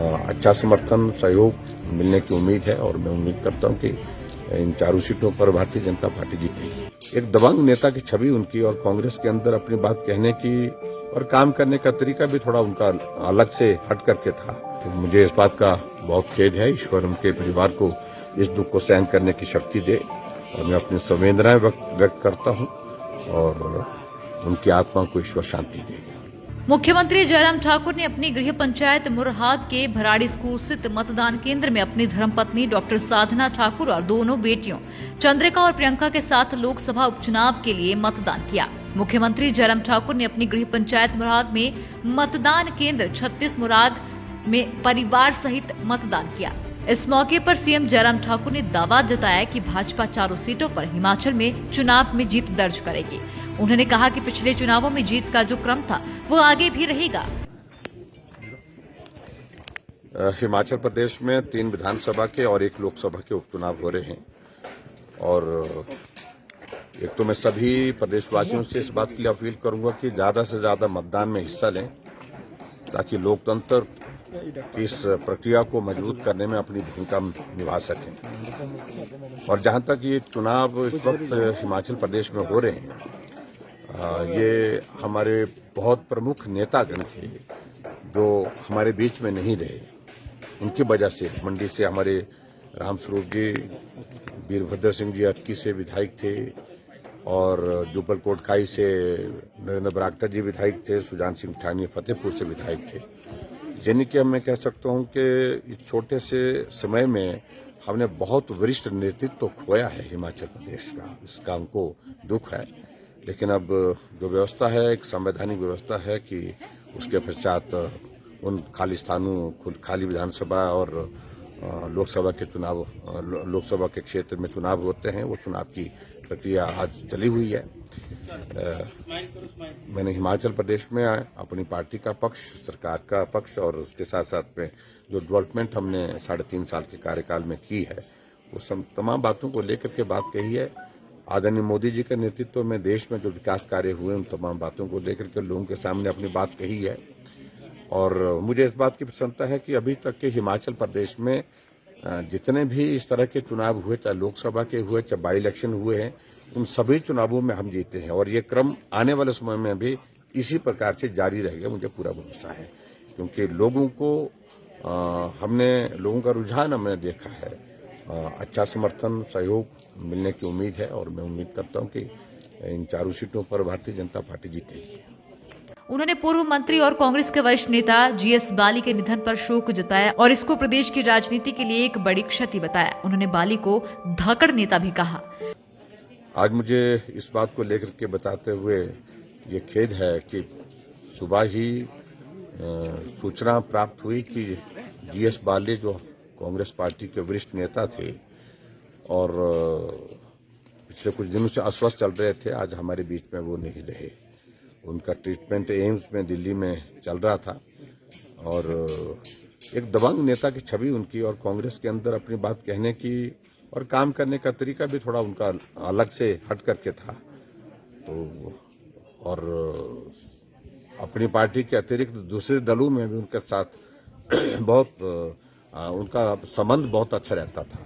अच्छा समर्थन सहयोग मिलने की उम्मीद है और मैं उम्मीद करता हूं कि इन चारों सीटों पर भारतीय जनता पार्टी जीतेगी। एक दबंग नेता की छवि उनकी और कांग्रेस के अंदर अपनी बात कहने की और काम करने का तरीका भी थोड़ा उनका अलग से हट करके था। तो मुझे इस बात का बहुत खेद है। ईश्वर उनके परिवार को इस दुख को सहन करने की शक्ति दे और मैं अपनी संवेदनाएं व्यक्त करता हूं और उनकी आत्मा को ईश्वर शांति दे। मुख्यमंत्री जयराम ठाकुर ने अपनी गृह पंचायत मुरहाग के भराड़ी स्कूल स्थित मतदान केंद्र में अपनी धर्मपत्नी डॉक्टर साधना ठाकुर और दोनों बेटियों चंद्रिका और प्रियंका के साथ लोकसभा उपचुनाव के लिए मतदान किया। मुख्यमंत्री जयराम ठाकुर ने अपनी गृह पंचायत मुरहाग में मतदान केंद्र 36 मुराग में परिवार सहित मतदान किया। इस मौके पर सीएम जयराम ठाकुर ने दावा जताया कि भाजपा चारों सीटों पर हिमाचल में चुनाव में जीत दर्ज करेगी। उन्होंने कहा कि पिछले चुनावों में जीत का जो क्रम था वो आगे भी रहेगा। हिमाचल प्रदेश में 3 विधानसभा के और 1 लोकसभा के उपचुनाव हो रहे हैं और एक तो मैं सभी प्रदेशवासियों से इस बात के लिए अपील करूंगा कि ज्यादा से ज्यादा मतदान में हिस्सा लें ताकि लोकतंत्र की इस प्रक्रिया को मजबूत करने में अपनी भूमिका निभा सकें। और जहां तक ये चुनाव इस वक्त हिमाचल प्रदेश में हो रहे हैं, ये हमारे बहुत प्रमुख नेतागण थे जो हमारे बीच में नहीं रहे। उनकी वजह से मंडी से हमारे रामस्वरूप जी, वीरभद्र सिंह जी अटकी से विधायक थे और जुब्बल कोटखाई से नरेंद्र बरागटा जी विधायक थे, सुजान सिंह ठानी फतेहपुर से विधायक थे। यानी कि मैं कह सकता हूं कि इस छोटे से समय में हमने बहुत वरिष्ठ नेतृत्व तो खोया है हिमाचल प्रदेश का। इसका हमको दुख है, लेकिन अब जो व्यवस्था है एक संवैधानिक व्यवस्था है कि उसके पश्चात उन खाली स्थानों, खाली विधानसभा और लोकसभा के चुनाव, लोकसभा के क्षेत्र में चुनाव होते हैं। वो चुनाव की प्रक्रिया आज चली हुई है। मैंने हिमाचल प्रदेश में अपनी पार्टी का पक्ष, सरकार का पक्ष और उसके साथ साथ में जो डेवलपमेंट हमने 3.5 साल के कार्यकाल में की है, वो तमाम बातों को लेकर के बात कही है। आदरणीय मोदी जी के नेतृत्व में देश में जो विकास कार्य हुए उन तमाम बातों को लेकर के लोगों के सामने अपनी बात कही है। और मुझे इस बात की प्रसन्नता है कि अभी तक के हिमाचल प्रदेश में जितने भी इस तरह के चुनाव हुए, चाहे लोकसभा के हुए, चाहे बाई इलेक्शन हुए हैं, उन सभी चुनावों में हम जीते हैं और ये क्रम आने वाले समय में भी इसी प्रकार से जारी रहेगा, मुझे पूरा भरोसा है। क्योंकि लोगों का रुझान हमने देखा है, अच्छा समर्थन सहयोग मिलने की उम्मीद है और मैं उम्मीद करता हूं कि इन चारों सीटों पर भारतीय जनता पार्टी जीतेगी। उन्होंने पूर्व मंत्री और कांग्रेस के वरिष्ठ नेता जीएस बाली के निधन पर शोक जताया और इसको प्रदेश की राजनीति के लिए एक बड़ी क्षति बताया। उन्होंने बाली को धाकड़ नेता भी कहा। आज मुझे इस बात को लेकर के बताते हुए ये खेद है कि सुबह ही सूचना प्राप्त हुई कि जीएस बाली जो कांग्रेस पार्टी के वरिष्ठ नेता थे और पिछले कुछ दिनों से अस्वस्थ चल रहे थे, आज हमारे बीच में वो नहीं रहे। उनका ट्रीटमेंट एम्स में दिल्ली में चल रहा था और एक दबंग नेता की छवि उनकी और कांग्रेस के अंदर अपनी बात कहने की और काम करने का तरीका भी थोड़ा उनका अलग से हट करके था। तो और अपनी पार्टी के अतिरिक्त दूसरे दलों में भी उनके साथ उनका संबंध बहुत अच्छा रहता था।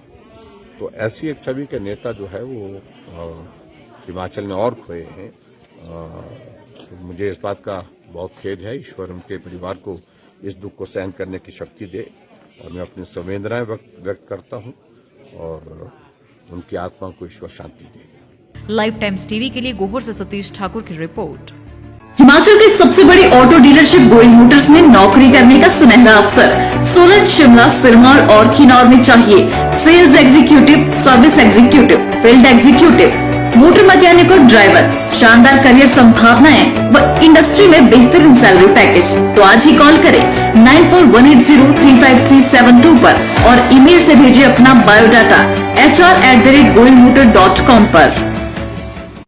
तो ऐसी एक छवि के नेता जो है वो हिमाचल ने और खोए हैं। तो मुझे इस बात का बहुत खेद है। ईश्वर उनके परिवार को इस दुख को सहन करने की शक्ति दे और मैं अपनी संवेदनाएं व्यक्त करता हूं और उनकी आत्मा को ईश्वर शांति दे। लाइव टाइम्स टीवी के लिए गोहर से सतीश ठाकुर की रिपोर्ट। हिमाचल की सबसे बड़ी ऑटो डीलरशिप गोयल मोटर्स में नौकरी करने का सुनहरा अवसर। सोलन, शिमला, सिरमौर और किन्नौर में चाहिए sales executive, service executive, field executive, motor mechanic और ड्राइवर। शानदार करियर संभावनाएं व इंडस्ट्री में बेहतरीन सैलरी पैकेज। तो आज ही कॉल करें 9418035372 पर और ईमेल से भेजिए अपना बायोडाटा hr@goilmotor.com पर।